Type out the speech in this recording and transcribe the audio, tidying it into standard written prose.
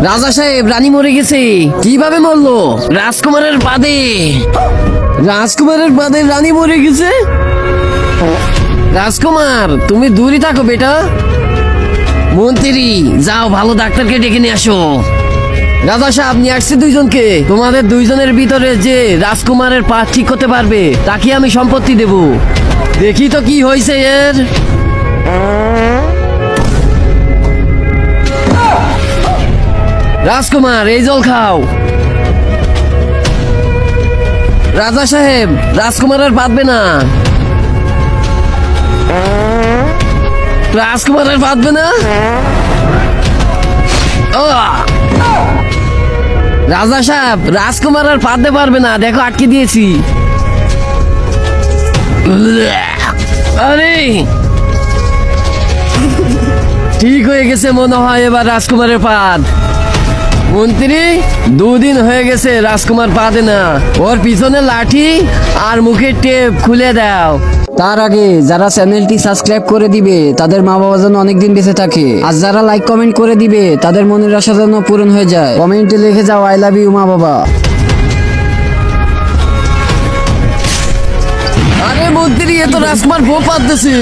রাজা সাহেব, রানী মরে গেছে। কিভাবে মরলো? রাজকুমারের পাদে। রাজকুমারের পাদে রানী মরে গেছে? রাজকুমার, তুমি দূরে থাকো বেটা। মন্ত্রী, যাও ভালো ডাক্তারকে ডেকে নিয়ে আসো। রাজা সাহেব, নিয়ে আসছি দুইজনকে। তোমাদের দুইজনের ভিতরে যে রাজকুমারের পা ঠিক করতে পারবে তাকে আমি সম্পত্তি দেব। দেখি তো কি হয়েছে এর। রাজকুমার, এই জল খাও। রাজা সাহেব, রাজকুমার আর বাঁধবে না। রাজকুমার আর বাঁধবে না। রাজা সাহেব, রাজকুমার আর বাঁধতে পারবে না, দেখো আটকে দিয়েছি। আরে, ঠিক হয়ে গেছে মনে হয় এবার রাজকুমারের পাদ। মন্ত্রী, 2 দিন হয়ে গেছে রাজকুমার পাদে না। ওর পিছনে লাঠি আর মুখের টেপ খুলে দাও। তার আগে যারা চ্যানেলটি সাবস্ক্রাইব করে দিবে তাদের মা বাবা যেন অনেকদিন বেঁচে থাকে, আর যারা লাইক কমেন্ট করে দিবে তাদের মনের আশা যেন পূরণ হয়ে যায়। কমেন্টে লিখে যাও আই লাভ ইউ মা বাবা। আরে মন্ত্রী, এ তো রাজকুমার বউ পাততেছে।